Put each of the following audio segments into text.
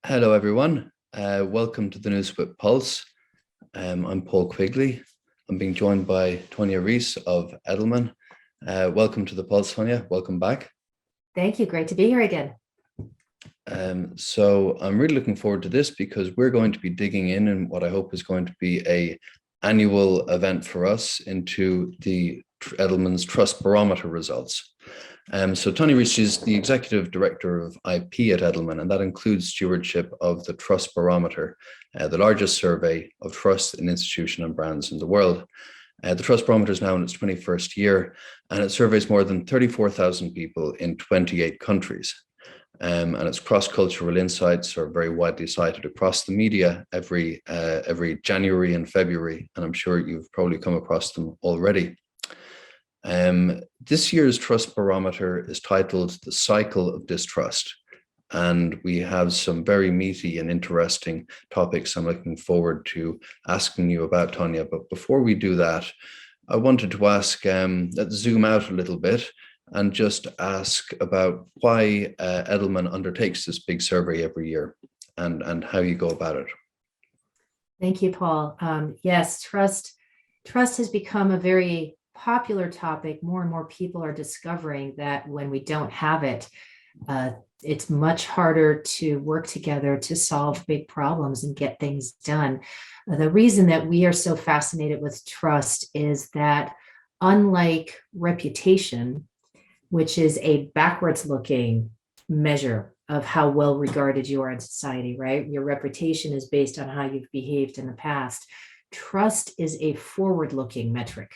Hello, everyone. Welcome to the NewsWhip Pulse. I'm Paul Quigley. I'm being joined by Tonia Ries of Edelman. Welcome to the Pulse, Tonia. Welcome back. Thank you. Great to be here again. So I'm really looking forward to this because we're going to be digging in what I hope is going to be an annual event for us into the Edelman's Trust Barometer results. So Tonia Ries is the executive director of IP at Edelman, and that includes stewardship of the Trust Barometer, the largest survey of trust in institutions and brands in the world. The Trust Barometer is now in its 21st year, and it surveys more than 34,000 people in 28 countries. And its cross-cultural insights are very widely cited across the media every January and February, and I'm sure you've probably come across them already. This year's Trust Barometer is titled The Cycle of Distrust, and we have some very meaty and interesting topics I'm looking forward to asking you about, Tonia. But before we do that, I wanted to ask, let's zoom out a little bit and just ask about why Edelman undertakes this big survey every year and how you go about it. Thank you, Paul. Yes, trust has become a very popular topic. More and more people are discovering that when we don't have it, it's much harder to work together to solve big problems and get things done. The reason that we are so fascinated with trust is that, unlike reputation, which is a backwards looking measure of how well regarded you are in society, right? Your reputation is based on how you've behaved in the past. Trust is a forward looking metric,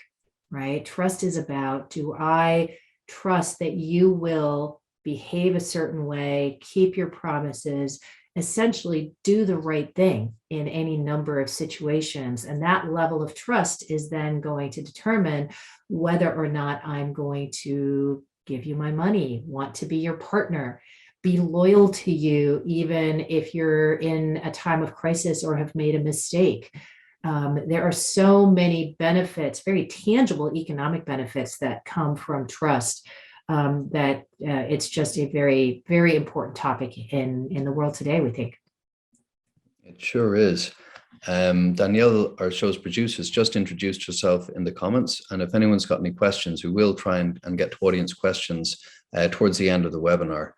right? Trust is about, do I trust that you will behave a certain way, keep your promises, essentially do the right thing in any number of situations. And that level of trust is then going to determine whether or not I'm going to give you my money, want to be your partner, be loyal to you, even if you're in a time of crisis or have made a mistake. There are so many benefits, very tangible economic benefits that come from trust, that it's just a very, very important topic in the world today, we think. It sure is. Danielle, our show's producer, has just introduced herself in the comments. And if anyone's got any questions, we will try and get to audience questions towards the end of the webinar.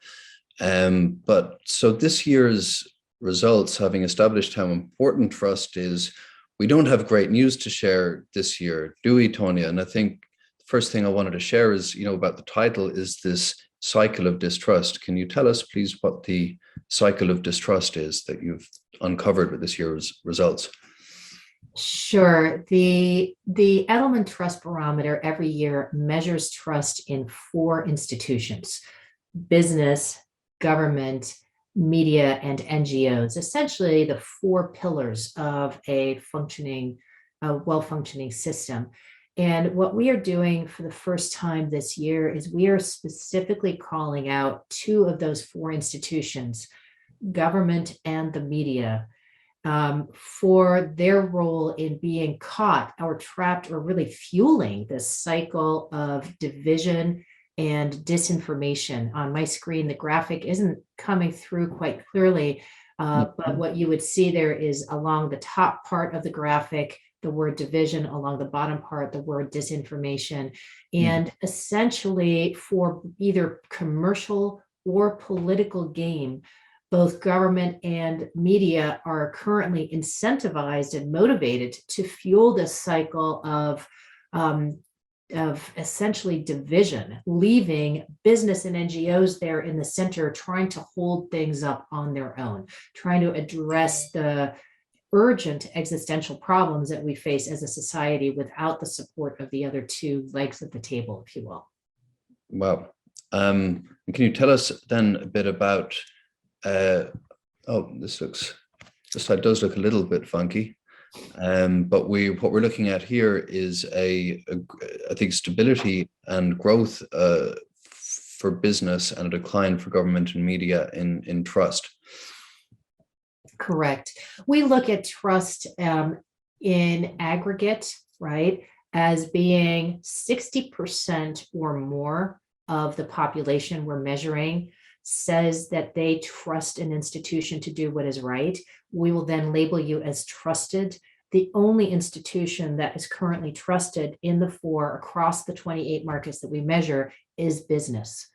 But so this year's results, having established how important trust is, we don't have great news to share this year, do we, Tonia? And I think the first thing I wanted to share is, about the title is this cycle of distrust. Can you tell us, please, what the cycle of distrust is that you've uncovered with this year's results? Sure. The Edelman Trust Barometer every year measures trust in four institutions: business, government, media, and NGOs, essentially the four pillars of a well-functioning system. And what we are doing for the first time this year is we are specifically calling out two of those four institutions, government and the media, for their role in being caught or trapped or really fueling this cycle of division and disinformation. On my screen, the graphic isn't coming through quite clearly, but what you would see there is, along the top part of the graphic, the word division, along the bottom part, the word disinformation. And essentially, for either commercial or political gain, both government and media are currently incentivized and motivated to fuel this cycle of essentially division, leaving business and NGOs there in the center, trying to hold things up on their own, trying to address the urgent existential problems that we face as a society without the support of the other two legs of the table, if you will. Wow. Can you tell us then a bit about, this side does look a little bit funky. But what we're looking at here is I think, stability and growth for business and a decline for government and media in trust. Correct. We look at trust in aggregate, right, as being 60% or more of the population we're measuring says that they trust an institution to do what is right, we will then label you as trusted. The only institution that is currently trusted in the four across the 28 markets that we measure is business.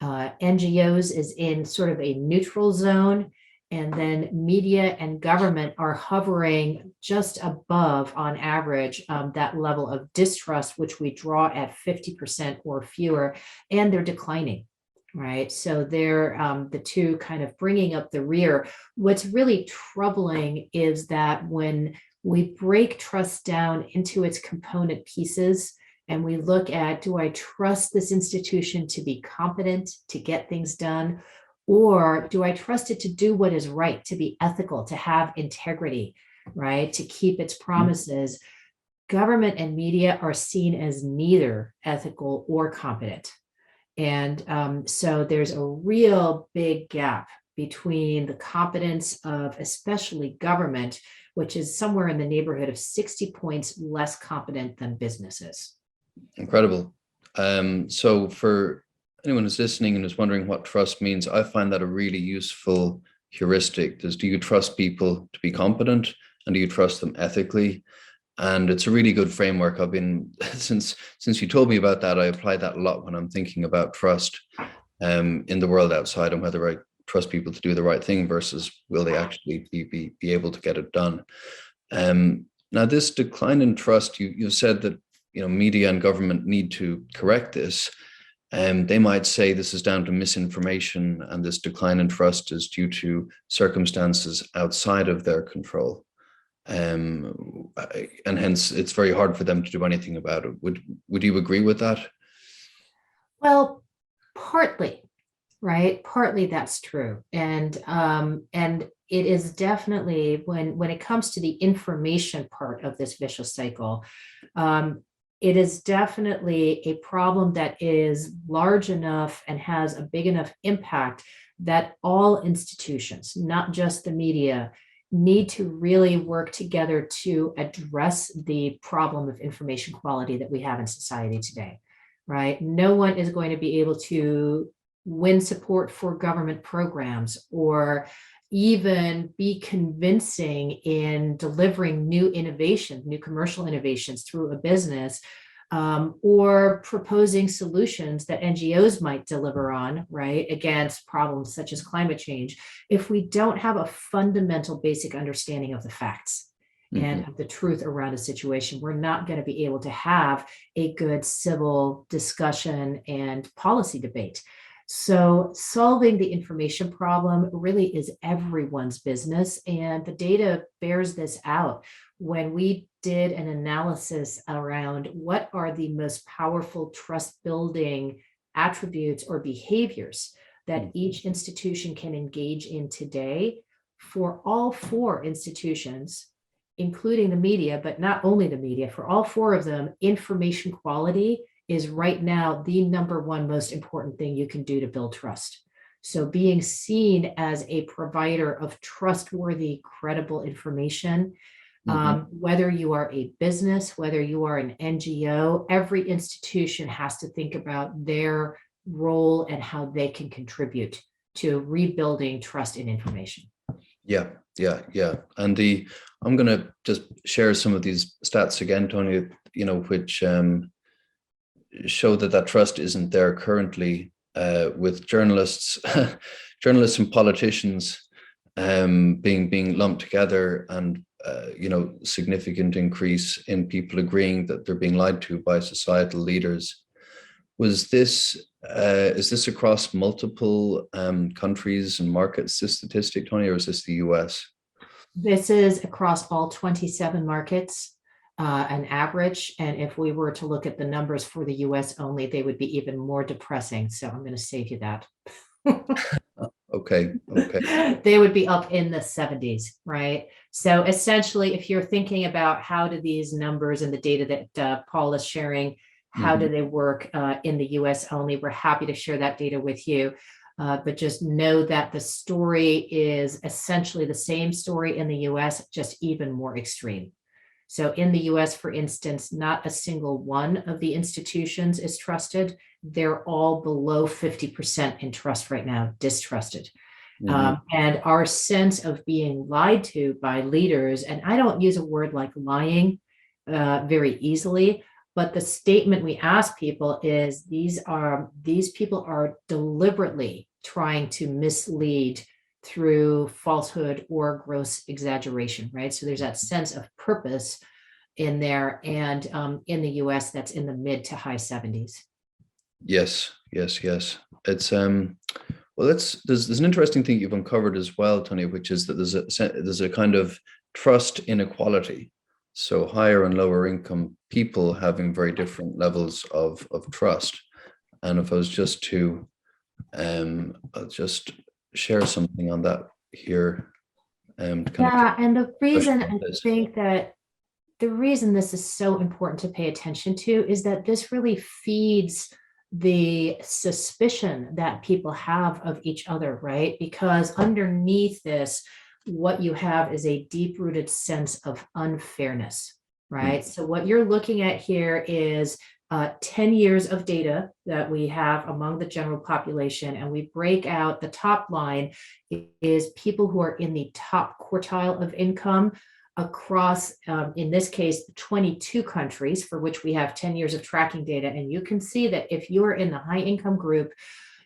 NGOs is in sort of a neutral zone, and then media and government are hovering just above, on average, that level of distrust, which we draw at 50% or fewer, and they're declining. Right. So they're the two kind of bringing up the rear. What's really troubling is that when we break trust down into its component pieces and we look at, do I trust this institution to be competent, to get things done, or do I trust it to do what is right, to be ethical, to have integrity, right, to keep its promises? Government and media are seen as neither ethical or competent. And so there's a real big gap between the competence of especially government, which is somewhere in the neighborhood of 60 points less competent than businesses. Incredible. So for anyone who's listening and is wondering what trust means, I find that a really useful heuristic. Do you trust people to be competent, and do you trust them ethically? And it's a really good framework. I've been, since you told me about that, I apply that a lot when I'm thinking about trust in the world outside, and whether I trust people to do the right thing versus will they actually be able to get it done. Now, this decline in trust, you've said that media and government need to correct this. They might say this is down to misinformation, and this decline in trust is due to circumstances outside of their control. And hence it's very hard for them to do anything about it. Would you agree with that? Well, partly, right? Partly that's true. And it is definitely, when it comes to the information part of this vicious cycle, it is definitely a problem that is large enough and has a big enough impact that all institutions, not just the media, need to really work together to address the problem of information quality that we have in society today, right? No one is going to be able to win support for government programs or even be convincing in delivering new innovation, new commercial innovations through a business, or proposing solutions that NGOs might deliver on, right, against problems such as climate change, if we don't have a fundamental basic understanding of the facts and of the truth around a situation. We're not going to be able to have a good civil discussion and policy debate. So solving the information problem really is everyone's business, and the data bears this out. When we did an analysis around what are the most powerful trust building attributes or behaviors that each institution can engage in today, for all four institutions, including the media, but not only the media, for all four of them, information quality is right now the number one most important thing you can do to build trust. So being seen as a provider of trustworthy, credible information, whether you are a business, whether you are an NGO, every institution has to think about their role and how they can contribute to rebuilding trust in information. Yeah. And I'm going to just share some of these stats again, Tonia, which show that trust isn't there currently, with journalists and politicians being lumped together, and significant increase in people agreeing that they're being lied to by societal leaders. Is this across multiple countries and markets, this statistic, Tony, or is this the US? This is across all 27 markets, an average. And if we were to look at the numbers for the US only, they would be even more depressing. So I'm going to save you that. Okay. They would be up in the 70s, right? So essentially, if you're thinking about how do these numbers and the data that Paul is sharing, how do they work in the US only, we're happy to share that data with you. But just know that the story is essentially the same story in the US, just even more extreme. So in the US, for instance, not a single one of the institutions is trusted. they're all below 50% in trust right now, distrusted. Mhm. And our sense of being lied to by leaders, and I don't use a word like lying very easily, but the statement we ask people is these people are deliberately trying to mislead through falsehood or gross exaggeration, right? So there's that sense of purpose in there, and in the US, that's in the mid to high 70s. Yes, yes, yes. It's well, there's an interesting thing you've uncovered as well, Tony, which is that there's a kind of trust inequality. So higher and lower income people having very different levels of trust. And if I was just to I'll just share something on that here to kind of Yeah, and the discussion reason on I this. think that the reason this is so important to pay attention to is that this really feeds the suspicion that people have of each other, right? Because underneath this, what you have is a deep-rooted sense of unfairness, right? So what you're looking at here is 10 years of data that we have among the general population, and we break out the top line is people who are in the top quartile of income across, in this case, 22 countries for which we have 10 years of tracking data. And you can see that if you are in the high income group,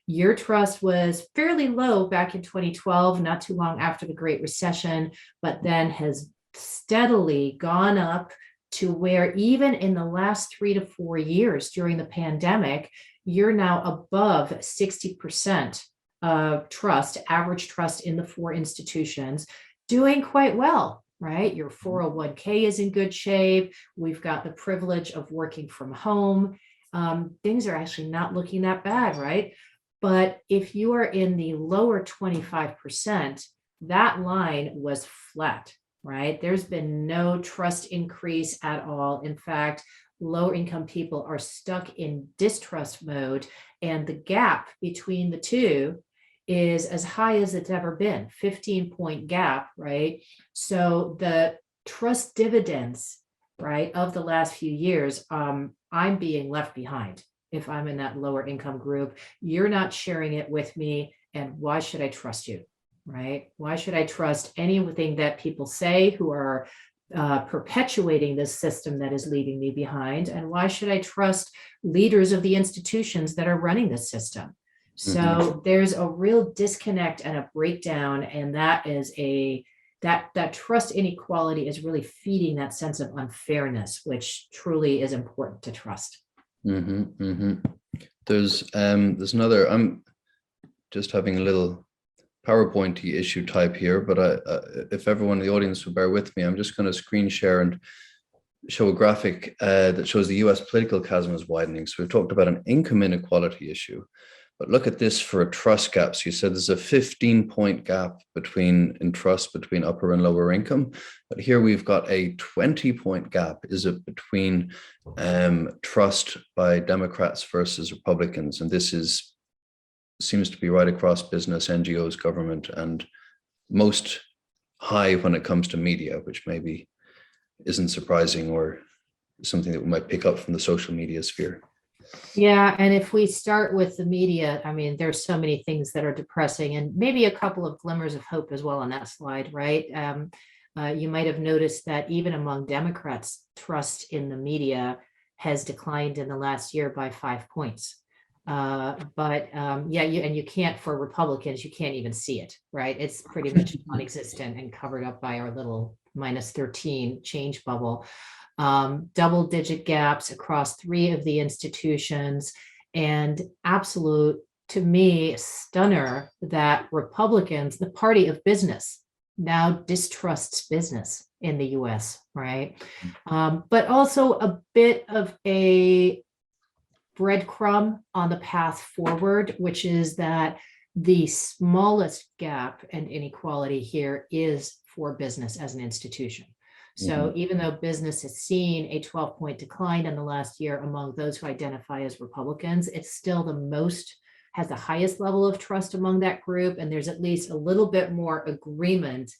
your trust was fairly low back in 2012, not too long after the Great Recession, but then has steadily gone up to where even in the last 3 to 4 years during the pandemic, you're now above 60% of trust, average trust in the four institutions, doing quite well, right? Your 401k is in good shape. We've got the privilege of working from home. Things are actually not looking that bad, right? But if you are in the lower 25%, that line was flat, right? There's been no trust increase at all. In fact, lower income people are stuck in distrust mode, and the gap between the two is as high as it's ever been, 15-point gap, right? So the trust dividends, right, of the last few years, I'm being left behind. If I'm in that lower income group, you're not sharing it with me. And why should I trust you? Right? Why should I trust anything that people say who are perpetuating this system that is leaving me behind? And why should I trust leaders of the institutions that are running this system? So there's a real disconnect and a breakdown, and that is that trust inequality is really feeding that sense of unfairness, which truly is important to trust. There's another. I'm just having a little PowerPointy issue type here, but if everyone in the audience will bear with me, I'm just going to screen share and show a graphic that shows the U.S. political chasm is widening. So we've talked about an income inequality issue, but look at this for a trust gap. So you said there's a 15-point gap in trust between upper and lower income, but here we've got a 20-point gap. Is it between trust by Democrats versus Republicans? And this seems to be right across business, NGOs, government, and most high when it comes to media, which maybe isn't surprising or something that we might pick up from the social media sphere. Yeah, and if we start with the media, I mean, there's so many things that are depressing, and maybe a couple of glimmers of hope as well on that slide, right? You might have noticed that even among Democrats, trust in the media has declined in the last year by 5 points. You can't, for Republicans, you can't even see it, right? It's pretty much non-existent and covered up by our little -13 change bubble. Double-digit gaps across 3 of the institutions, and absolute, to me, stunner that Republicans, the party of business, now distrusts business in the US, right? But also a bit of a breadcrumb on the path forward, which is that the smallest gap and inequality here is for business as an institution. So even though business has seen a 12-point decline in the last year among those who identify as Republicans, it's still has the highest level of trust among that group. And there's at least a little bit more agreement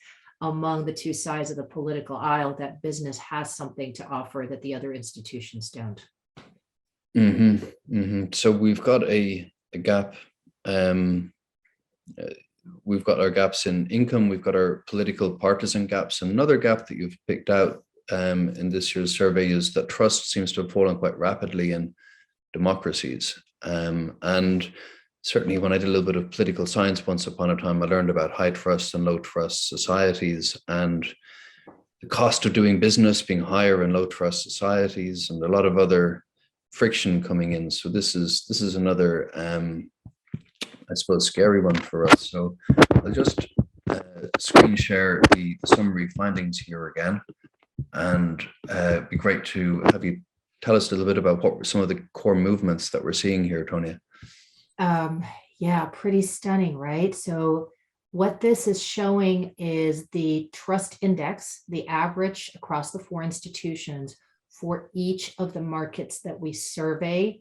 among the two sides of the political aisle that business has something to offer that the other institutions don't. So we've got a gap. Um, we've got our gaps in income. We've got our political partisan gaps. And another gap that you've picked out in this year's survey is that trust seems to have fallen quite rapidly in democracies. And certainly when I did a little bit of political science once upon a time, I learned about high trust and low trust societies, and the cost of doing business being higher in low trust societies, and a lot of other friction coming in. So this is another I suppose scary one for us. So I'll just screen share the summary findings here again, and it'd be great to have you tell us a little bit about what were some of the core movements that we're seeing here, Tonia. Yeah, pretty stunning, right? So what this is showing is the trust index, the average across the four institutions for each of the markets that we survey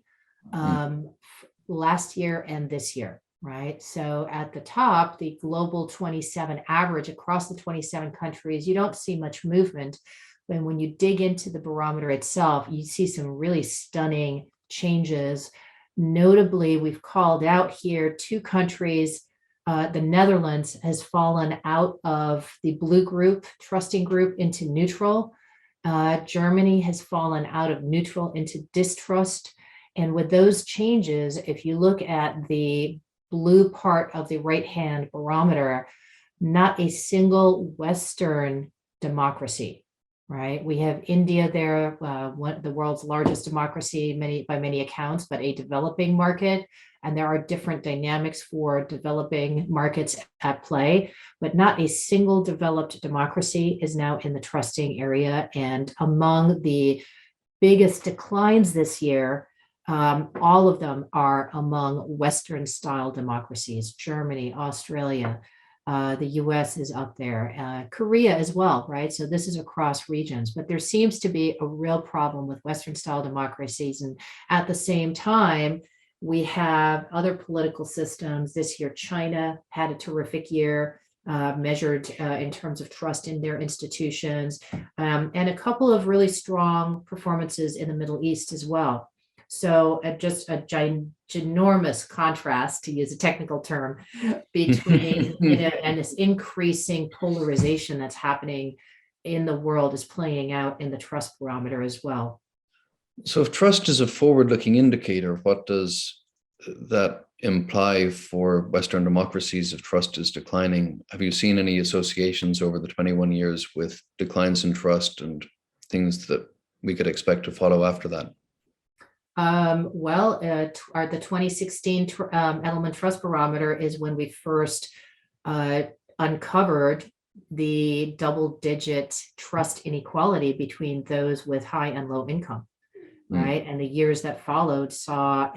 last year and this year, right? So at the top, the global 27 average across the 27 countries, you don't see much movement. And when you dig into the barometer itself, you see some really stunning changes. Notably, we've called out here two countries. The Netherlands has fallen out of the blue group, trusting group, into neutral. Germany has fallen out of neutral into distrust. And with those changes, if you look at the blue part of the right-hand barometer, not a single Western democracy, right? We have India there, the world's largest democracy by many accounts, but a developing market. And there are different dynamics for developing markets at play, but not a single developed democracy is now in the trusting area. And among the biggest declines this year, all of them are among Western style democracies: Germany, Australia, the US is up there, Korea as well, right? So this is across regions, but there seems to be a real problem with Western style democracies. And at the same time, we have other political systems. This year, China had a terrific year, measured in terms of trust in their institutions, and a couple of really strong performances in the Middle East as well. So just a ginormous contrast, to use a technical term, between and this increasing polarization that's happening in the world is playing out in the trust barometer as well. So if trust is a forward-looking indicator, what does that imply for Western democracies if trust is declining? Have you seen any associations over the 21 years with declines in trust and things that we could expect to follow after that? The 2016 Edelman Trust Barometer is when we first uncovered the double-digit trust inequality between those with high and low income, right? And the years that followed saw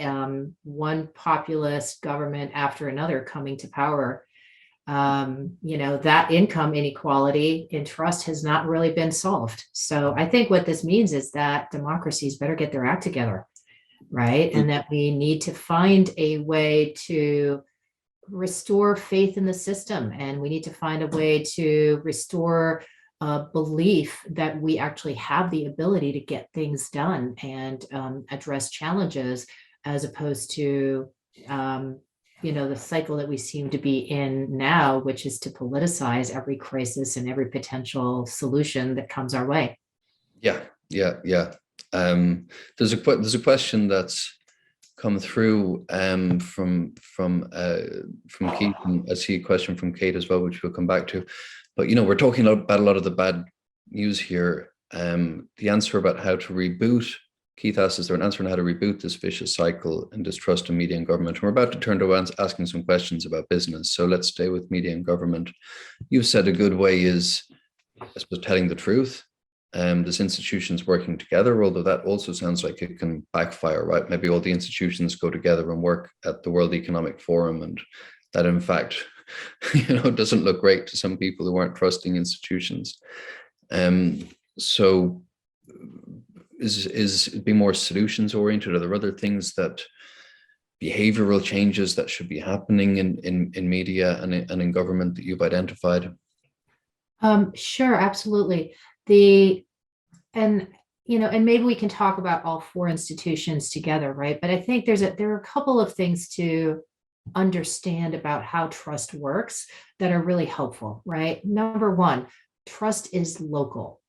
one populist government after another coming to power. That income inequality in trust has not really been solved. So I think what this means is that democracies better get their act together, right? And that we need to find a way to restore faith in the system, and we need to find a way to restore belief that we actually have the ability to get things done and address challenges, as opposed to the cycle that we seem to be in now, which is to politicize every crisis and every potential solution that comes our way. Yeah. There's a question that's come through from Keith, and I see a question from Kate as well, which we'll come back to. But we're talking about a lot of the bad news here. The answer about how to reboot, Keith asks, is there an answer on how to reboot this vicious cycle in distrust in media and government? And we're about to turn to asking some questions about business. So let's stay with media and government. You've said a good way is, I suppose, telling the truth. This institutions working together, although that also sounds like it can backfire, right? Maybe all the institutions go together and work at the World Economic Forum, and that in fact, doesn't look great to some people who aren't trusting institutions. So is it be more solutions oriented? Are there other things, that behavioral changes that should be happening in media and in government that you've identified? Sure, absolutely. and maybe we can talk about all four institutions together, right? But I think there are a couple of things to understand about how trust works that are really helpful, right? Number one, trust is local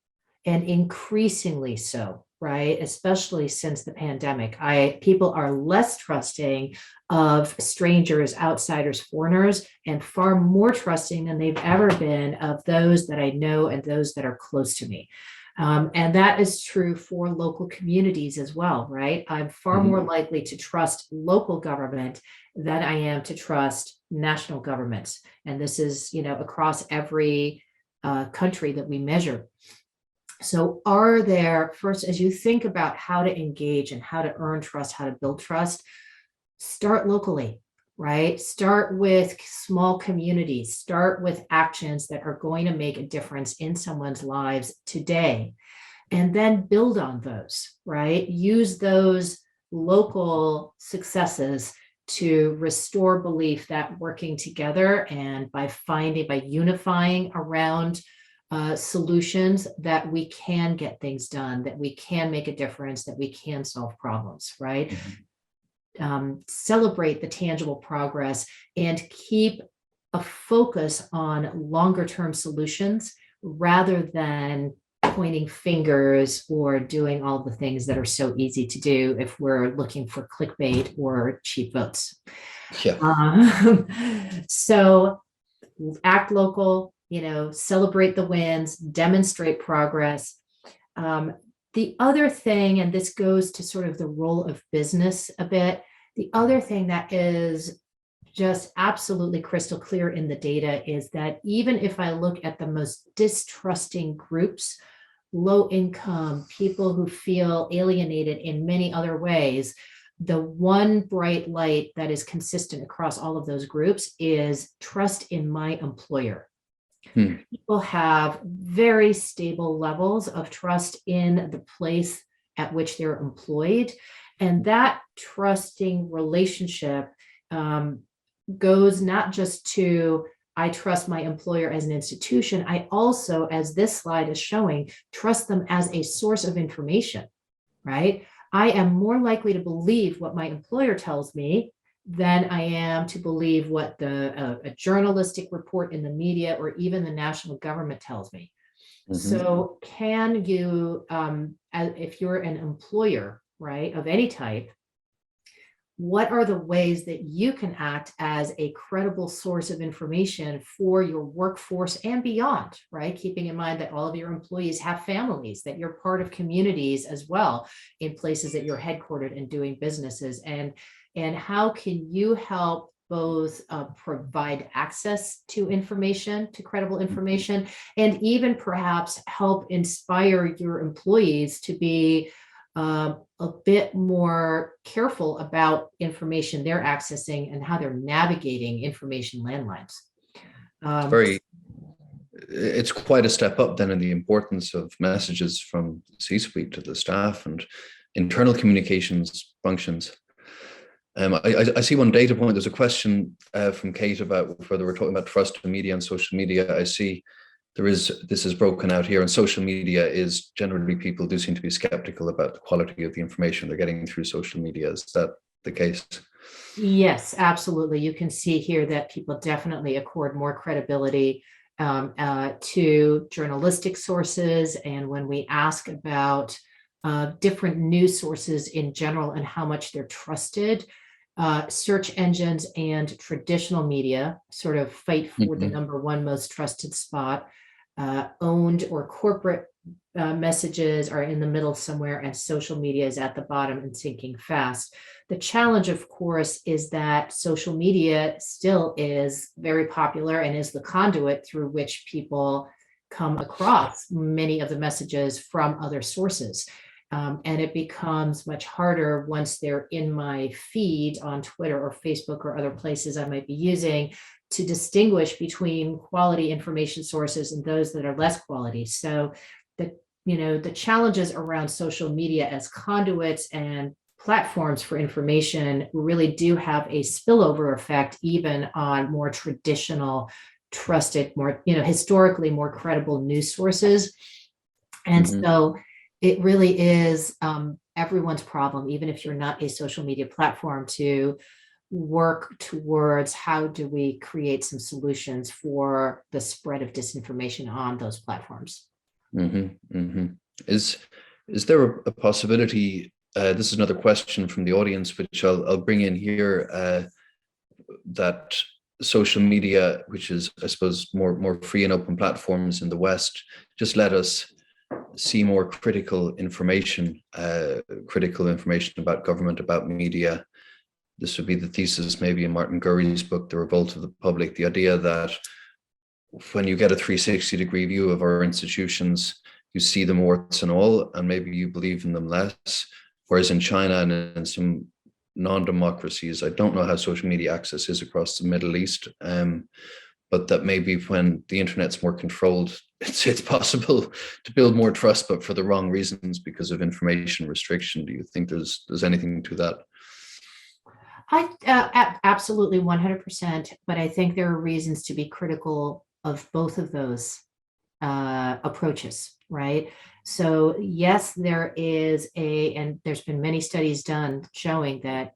and increasingly so, right? Especially since the pandemic. People are less trusting of strangers, outsiders, foreigners, and far more trusting than they've ever been of those that I know and those that are close to me. And that is true for local communities as well, right? I'm far more likely to trust local government than I am to trust national governments. And this is, across every country that we measure. So first, as you think about how to engage and how to earn trust, how to build trust, start locally, right? Start with small communities, start with actions that are going to make a difference in someone's lives today, and then build on those, right? Use those local successes to restore belief that working together and by unifying around solutions, that we can get things done, that we can make a difference, that we can solve problems, right? Celebrate the tangible progress and keep a focus on longer term solutions rather than pointing fingers or doing all the things that are so easy to do if we're looking for clickbait or cheap votes. So act local, celebrate the wins, demonstrate progress. The other thing, and this goes to sort of the role of business a bit, the other thing that is just absolutely crystal clear in the data is that even if I look at the most distrusting groups, low income, people who feel alienated in many other ways, the one bright light that is consistent across all of those groups is trust in my employer. People have very stable levels of trust in the place at which they're employed. And that trusting relationship goes not just to, I trust my employer as an institution, I also, as this slide is showing, trust them as a source of information, right? I am more likely to believe what my employer tells me than I am to believe what a journalistic report in the media or even the national government tells me. So can you, if you're an employer, right, of any type, what are the ways that you can act as a credible source of information for your workforce and beyond, right? Keeping in mind that all of your employees have families, that you're part of communities as well in places that you're headquartered and doing businesses. And how can you help both provide access to information, to credible information, and even perhaps help inspire your employees to be a bit more careful about information they're accessing and how they're navigating information landmines. It's quite a step up then in the importance of messages from C-suite to the staff and internal communications functions. I see one data point. There's a question from Kate about whether we're talking about trust in media and social media. I see this is broken out here, and social media is generally, people do seem to be skeptical about the quality of the information they're getting through social media. Is that the case? Yes, absolutely. You can see here that people definitely accord more credibility to journalistic sources. And when we ask about different news sources in general and how much they're trusted, search engines and traditional media sort of fight for the number one most trusted spot. Owned or corporate messages are in the middle somewhere, and social media is at the bottom and sinking fast. The challenge, of course, is that social media still is very popular and is the conduit through which people come across many of the messages from other sources. And it becomes much harder once they're in my feed on Twitter or Facebook or other places I might be using to distinguish between quality information sources and those that are less quality. So the challenges around social media as conduits and platforms for information really do have a spillover effect even on more traditional, trusted, more, historically more credible news sources. And so It really is everyone's problem, even if you're not a social media platform, to work towards how do we create some solutions for the spread of disinformation on those platforms. Is there a possibility? This is another question from the audience, which I'll bring in here. That social media, which is, I suppose, more free and open platforms in the West, just let us see more critical information about government, about media. This would be the thesis maybe in Martin Gurry's book, The Revolt of the Public, the idea that when you get a 360-degree view of our institutions, you see them warts and all, and maybe you believe in them less. Whereas in China and in some non-democracies, I don't know how social media access is across the Middle East, but that maybe when the internet's more controlled, it's possible to build more trust, but for the wrong reasons because of information restriction. Do you think there's anything to that? Absolutely 100%, but I think there are reasons to be critical of both of those approaches, right? So yes, there is and there's been many studies done showing that,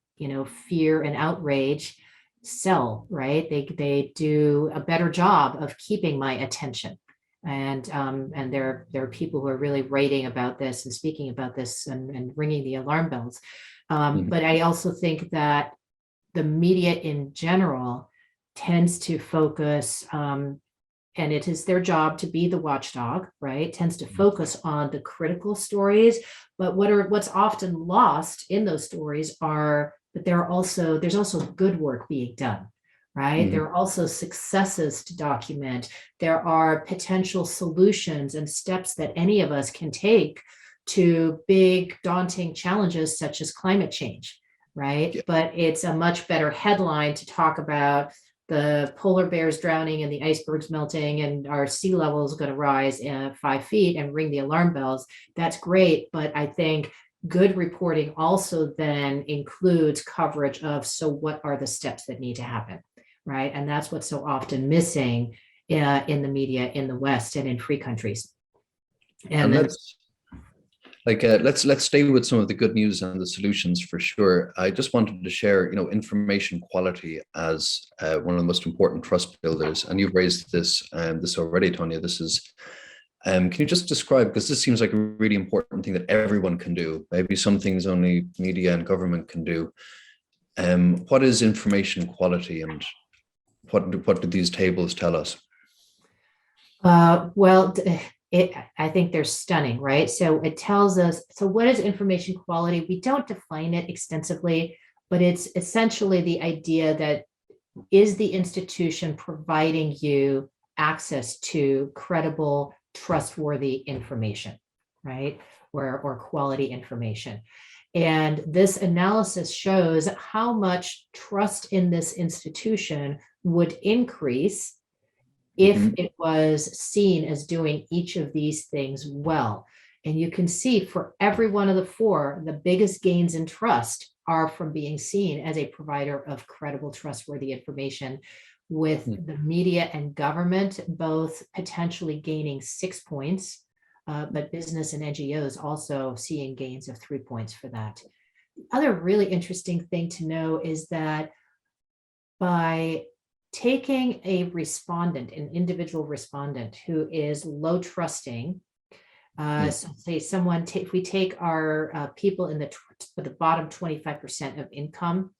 fear and outrage sell, right? They do a better job of keeping my attention. And there are people who are really writing about this and speaking about this and ringing the alarm bells. But I also think that the media in general tends to focus, and it is their job to be the watchdog, right? Tends to focus on the critical stories, but what's often lost in those stories are that there's also good work being done, right? There are also successes to document. There are potential solutions and steps that any of us can take to big, daunting challenges such as climate change, right? Yeah. But it's a much better headline to talk about the polar bears drowning and the icebergs melting and our sea level is going to rise 5 feet and ring the alarm bells. That's great, but I think good reporting also then includes coverage of, so what are the steps that need to happen, right? And that's what's so often missing in the media in the West and in free countries. And let's stay with some of the good news and the solutions for sure. I just wanted to share, information quality as one of the most important trust builders. And you've raised this already, Tonia. This is, can you just describe, because this seems like a really important thing that everyone can do. Maybe some things only media and government can do. What is information quality, and what do these tables tell us? I think they're stunning, right? So it tells us, so what is information quality? We don't define it extensively, but it's essentially the idea that is the institution providing you access to credible, trustworthy information, right? Or quality information. And this analysis shows how much trust in this institution would increase if it was seen as doing each of these things well. And you can see for every one of the four, the biggest gains in trust are from being seen as a provider of credible, trustworthy information, with the media and government both potentially gaining 6 points, but business and NGOs also seeing gains of 3 points for that. The other really interesting thing to know is that by taking a respondent, an individual respondent who is low trusting, so say someone, if we take our people in the bottom 25% of income,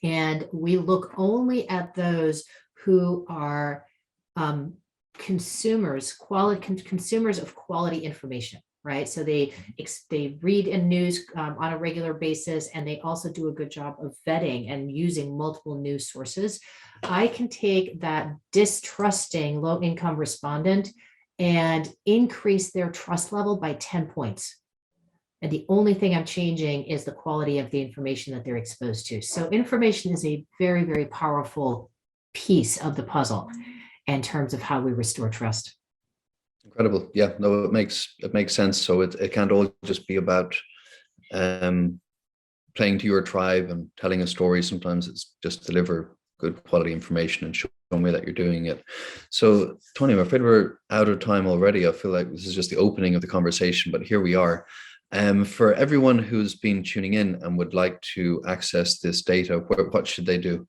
and we look only at those who are consumers of quality information, right? So they read in news on a regular basis, and they also do a good job of vetting and using multiple news sources. I can take that distrusting low-income respondent and increase their trust level by 10 points. And the only thing I'm changing is the quality of the information that they're exposed to. So information is a very, very powerful piece of the puzzle in terms of how we restore trust. Incredible. Yeah, no, it makes sense. So it can't all just be about playing to your tribe and telling a story. Sometimes it's just deliver good quality information and show me that you're doing it. So, Tony, I'm afraid we're out of time already. I feel like this is just the opening of the conversation, but here we are. For everyone who's been tuning in and would like to access this data, what should they do?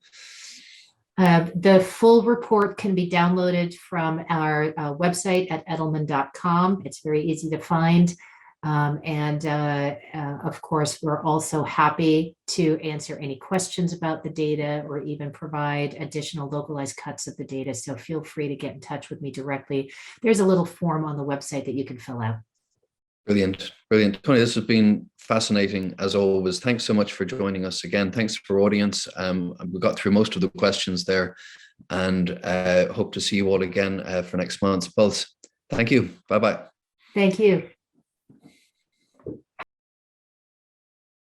The full report can be downloaded from our website at edelman.com. It's very easy to find. Of course, we're also happy to answer any questions about the data or even provide additional localized cuts of the data. So feel free to get in touch with me directly. There's a little form on the website that you can fill out. Brilliant. Brilliant. Tony, this has been fascinating as always. Thanks so much for joining us again. Thanks for audience. We got through most of the questions there, and hope to see you all again for next month's Pulse. Thank you. Bye-bye. Thank you.